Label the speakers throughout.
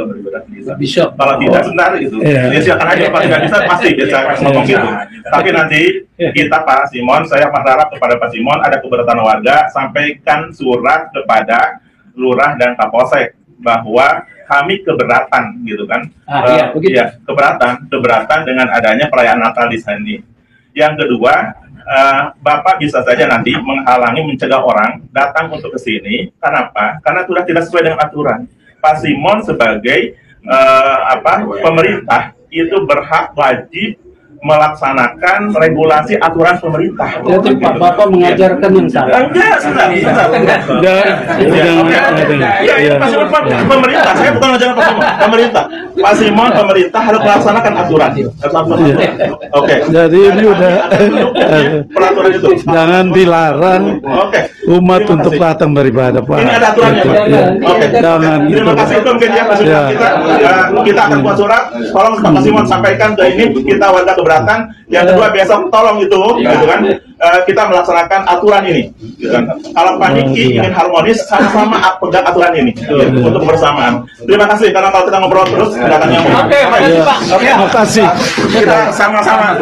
Speaker 1: beribadah bisa. Kalau tidak sebentar gitu. Ya silakan aja, kalau tidak bisa pasti bisa ngomong gitu. Tapi nanti kita Pak Simon, saya berharap kepada Pak Simon ada keberatan warga, sampaikan surat kepada lurah dan kapolsek bahwa kami keberatan gitu kan. Iya, keberatan dengan adanya perayaan Natal di sini. Yang kedua, Bapak bisa saja nanti menghalangi, mencegah orang datang untuk ke sini. Kenapa? Karena sudah tidak sesuai dengan aturan. Pak Simon sebagai pemerintah itu berhak wajib melaksanakan regulasi aturan pemerintah.
Speaker 2: Jadi Pak Bapak mengajarkan yang salah.
Speaker 1: Enggak, sebentar. Pak Simon pemerintah, saya bukan mengajarkan Pak Simon. Pak Simon pemerintah harus melaksanakan aturan. Oke.
Speaker 3: Jadi ini udah
Speaker 1: peraturan itu.
Speaker 3: Jangan dilarang umat untuk datang beribadah, Pak.
Speaker 1: Ini ada aturannya, Pak. Oke.
Speaker 3: Jangan.
Speaker 1: Terima kasih itu mungkin ya, Pak Simon. Kita akan buat surat. Tolong Pak Simon sampaikan ke ini, kita warga keberatan. Yang kedua, besok tolong itu, gitu kan, kita melaksanakan aturan ini. Gitu kan. Kalau paniki ingin harmonis, sama-sama pegang aturan ini untuk bersamaan. Terima kasih karena kalau kita ngobrol terus tidak akan nyambung.
Speaker 2: Oke, Pak.
Speaker 3: Terima kasih.
Speaker 1: Kita sama-sama.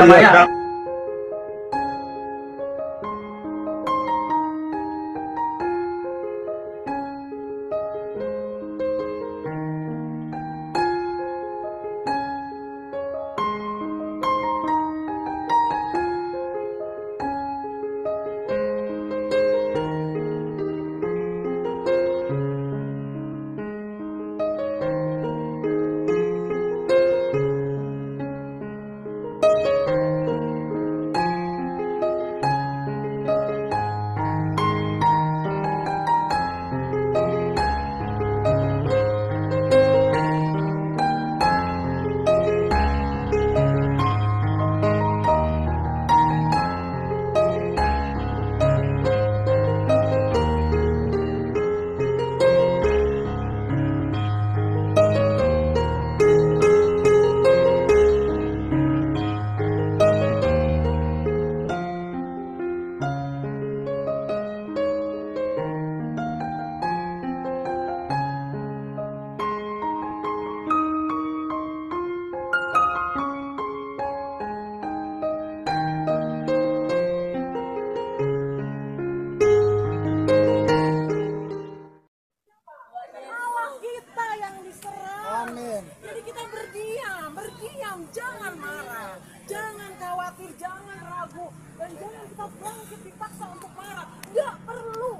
Speaker 4: Jangan marah, jangan khawatir, jangan ragu, dan jangan kita bangkit dipaksa untuk marah. Nggak perlu.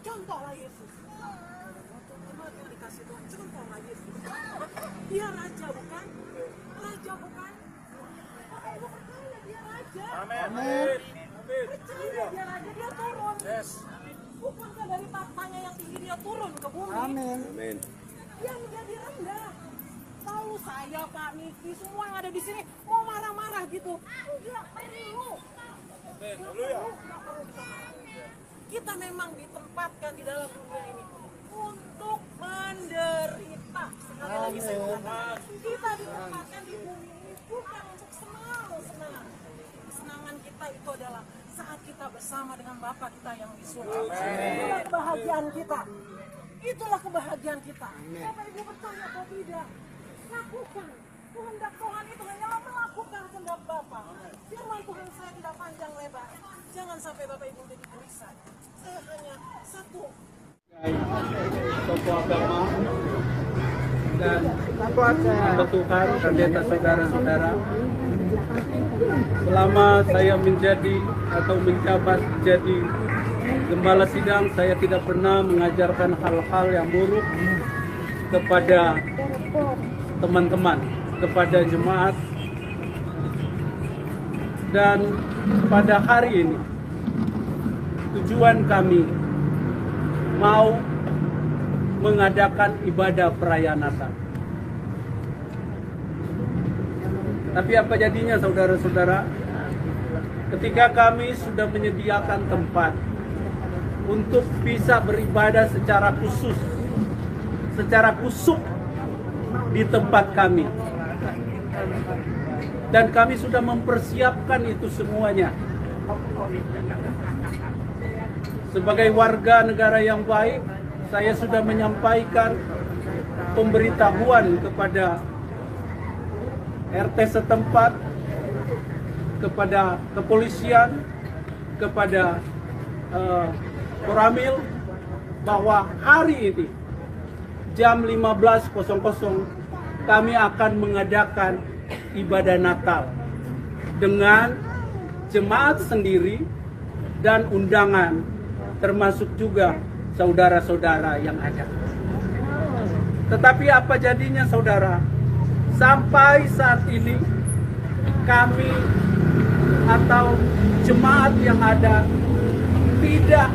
Speaker 4: Contohlah Yesus. Jemaat yang dikasih Tuhan, contohlah Yesus. Dia raja bukan? Raja bukan? Maka ibu percaya dia raja.
Speaker 1: Amin.
Speaker 4: Percaya dia raja, dia turun. Bukankah dari tahtanya yang tinggi dia turun ke bumi?
Speaker 1: Amin.
Speaker 4: Dia menjadi rendah. Tahu saya, Pak Niki, semua yang ada di sini mau marah-marah gitu. Enggak perlu. Kita memang ditempatkan di dalam dunia ini untuk menderita. Sekali lagi saya katakan, kita ditempatkan di bumi ini bukan untuk senang-senang. Kesenangan kita itu adalah saat kita bersama dengan Bapa kita yang di surga. Itulah kebahagiaan kita. Itulah kebahagiaan kita. Bapak Ibu percaya atau tidak? Lakukan. Kehendak Tuhan itu hanyalah melakukan kehendak Bapa. Firman Tuhan saya tidak panjang lebar. Jangan sampai Bapak Ibu jadi gelisah. Saya hanya satu.
Speaker 2: Tokoh agama dan hamba Tuhan, pendeta saudara-saudara. Selama saya menjadi atau menjabat jadi gembala sidang, saya tidak pernah mengajarkan hal-hal yang buruk kepada teman-teman, kepada jemaat. Dan pada hari ini tujuan kami mau mengadakan ibadah perayaan Natal. Tapi apa jadinya saudara-saudara? Ketika kami sudah menyediakan tempat untuk bisa beribadah secara khusus, secara kusuk di tempat kami, dan kami sudah mempersiapkan itu semuanya. Sebagai warga negara yang baik, saya sudah menyampaikan pemberitahuan kepada RT setempat, kepada kepolisian, kepada Koramil, bahwa hari ini jam 15.00 kami akan mengadakan ibadah Natal dengan jemaat sendiri dan undangan, termasuk juga saudara-saudara yang ada. Tetapi apa jadinya, saudara? Sampai saat ini kami atau jemaat yang ada tidak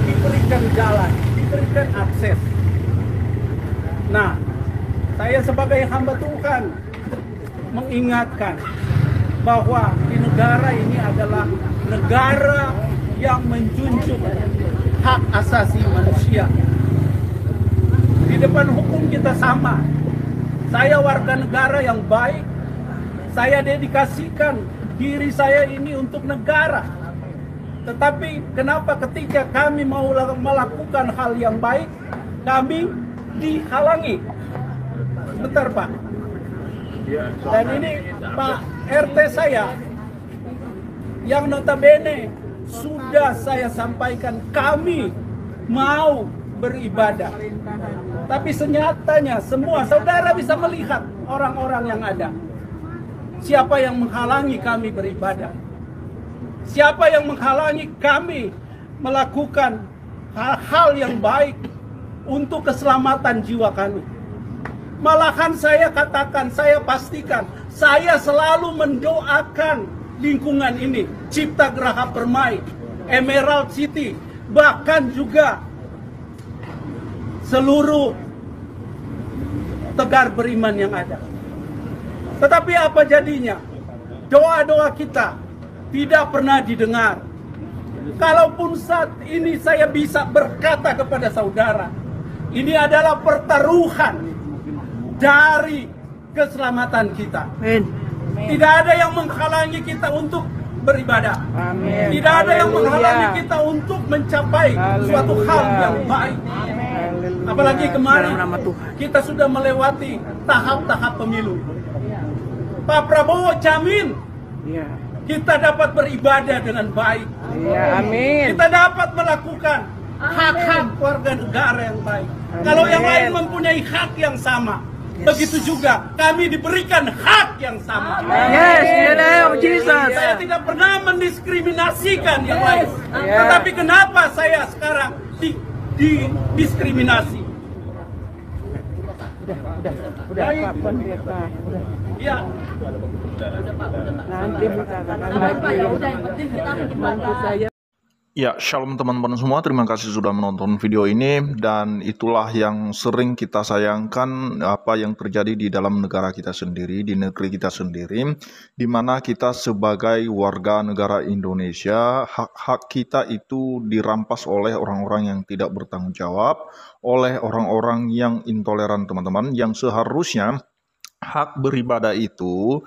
Speaker 2: diberikan jalan, diberikan akses. Nah, saya sebagai hamba Tuhan mengingatkan bahwa di negara ini adalah negara yang menjunjung hak asasi manusia. Di depan hukum kita sama. Saya warga negara yang baik. Saya dedikasikan diri saya ini untuk negara. Tetapi kenapa ketika kami mau melakukan hal yang baik, kami dihalangi? Bentar, Pak. Dan ini Pak RT saya yang notabene sudah saya sampaikan kami mau beribadah. Tapi senyatanya semua saudara bisa melihat orang-orang yang ada. Siapa yang menghalangi kami beribadah? Siapa yang menghalangi kami melakukan hal-hal yang baik untuk keselamatan jiwa kami? Malahan saya katakan, saya pastikan, saya selalu mendoakan lingkungan ini, Cipta Geraha Permai, Emerald City, bahkan juga seluruh Tegar Beriman yang ada. Tetapi apa jadinya? Doa-doa kita tidak pernah didengar. Kalaupun saat ini saya bisa berkata kepada saudara, ini adalah pertaruhan dari keselamatan kita.
Speaker 5: Amin.
Speaker 2: Tidak ada yang menghalangi kita untuk beribadah.
Speaker 5: Amin.
Speaker 2: Tidak ada yang
Speaker 5: Haleluya.
Speaker 2: menghalangi kita untuk mencapai suatu hal yang baik.
Speaker 5: Haleluya.
Speaker 2: Apalagi kemarin
Speaker 5: Dalam nama Tuhan.
Speaker 2: kita sudah melewati tahap-tahap pemilu. Pak Prabowo jamin
Speaker 5: Ya.
Speaker 2: kita dapat beribadah dengan baik.
Speaker 5: Ya, amin.
Speaker 2: Kita dapat melakukan hak-hak warga negara yang baik. Kalau yang lain mempunyai hak yang sama, begitu juga kami diberikan hak yang sama.
Speaker 5: Yes, in the name of Jesus.
Speaker 2: Saya tidak pernah mendiskriminasikan yang lain.
Speaker 5: Yeah.
Speaker 2: Tetapi kenapa saya sekarang didiskriminasi?
Speaker 5: Udah, Pak Pendeta. Udah.
Speaker 2: Ya,
Speaker 5: Nanti kita akan lagi. Bantu saya.
Speaker 3: Ya, shalom teman-teman semua. Terima kasih sudah menonton video ini. Dan itulah yang sering kita sayangkan, apa yang terjadi di dalam negara kita sendiri, di negeri kita sendiri, di mana kita sebagai warga negara Indonesia, hak-hak kita itu dirampas oleh orang-orang yang tidak bertanggung jawab, oleh orang-orang yang intoleran, teman-teman, yang seharusnya hak beribadah itu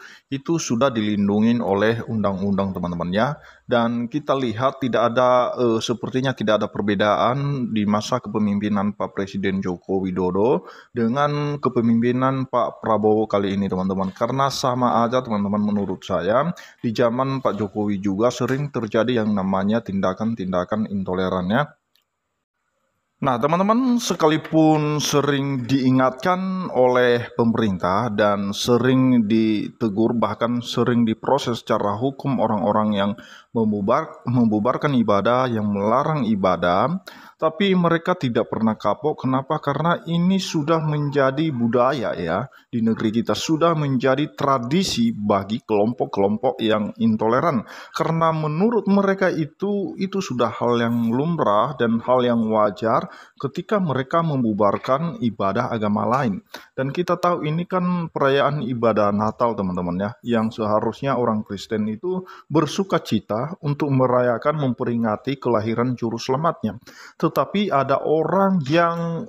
Speaker 3: sudah dilindungi oleh undang-undang, teman-teman ya. Dan kita lihat tidak ada sepertinya tidak ada perbedaan di masa kepemimpinan Pak Presiden Joko Widodo dengan kepemimpinan Pak Prabowo kali ini, teman-teman. Karena sama aja, teman-teman, menurut saya di zaman Pak Jokowi juga sering terjadi yang namanya tindakan-tindakan intolerannya. Nah, teman-teman, sekalipun sering diingatkan oleh pemerintah dan sering ditegur, bahkan sering diproses secara hukum orang-orang yang membubarkan ibadah, yang melarang ibadah, tapi mereka tidak pernah kapok. Kenapa? Karena ini sudah menjadi budaya ya di negeri kita, sudah menjadi tradisi bagi kelompok-kelompok yang intoleran. Karena menurut mereka itu sudah hal yang lumrah dan hal yang wajar ketika mereka membubarkan ibadah agama lain. Dan kita tahu ini kan perayaan ibadah Natal, teman-teman ya, yang seharusnya orang Kristen itu bersuka cita untuk merayakan, memperingati kelahiran juru selamatnya. Tetapi ada orang yang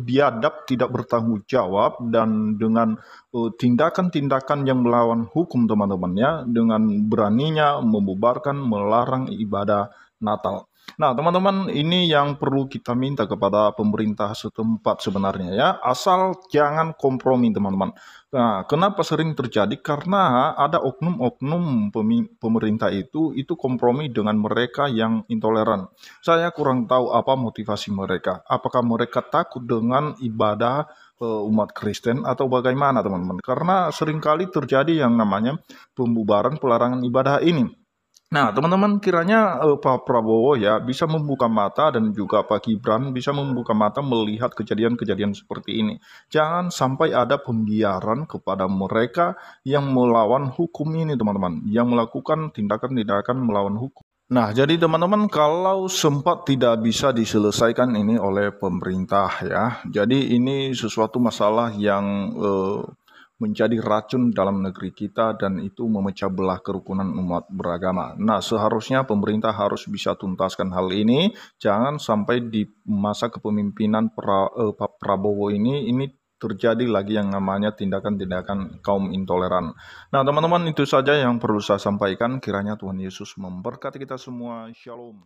Speaker 3: biadab, tidak bertanggung jawab, dan dengan tindakan-tindakan yang melawan hukum, teman-teman ya, dengan beraninya membubarkan, melarang ibadah Natal. Nah, teman-teman, ini yang perlu kita minta kepada pemerintah setempat sebenarnya ya, asal jangan kompromi, teman-teman. Nah, kenapa sering terjadi? Karena ada oknum-oknum pemerintah itu kompromi dengan mereka yang intoleran. Saya kurang tahu apa motivasi mereka. Apakah mereka takut dengan ibadah umat Kristen atau bagaimana, teman-teman? Karena seringkali terjadi yang namanya pembubaran pelarangan ibadah ini. Nah, teman-teman, kiranya Pak Prabowo ya bisa membuka mata dan juga Pak Gibran bisa membuka mata melihat kejadian-kejadian seperti ini. Jangan sampai ada pembiaran kepada mereka yang melawan hukum ini, teman-teman, yang melakukan tindakan-tindakan melawan hukum. Nah, jadi teman-teman, kalau sempat tidak bisa diselesaikan ini oleh pemerintah ya, jadi ini sesuatu masalah yang menjadi racun dalam negeri kita dan itu memecah belah kerukunan umat beragama. Nah, seharusnya pemerintah harus bisa tuntaskan hal ini. Jangan sampai di masa kepemimpinan Pak Prabowo ini terjadi lagi yang namanya tindakan-tindakan kaum intoleran. Nah, teman-teman, itu saja yang perlu saya sampaikan. Kiranya Tuhan Yesus memberkati kita semua. Shalom.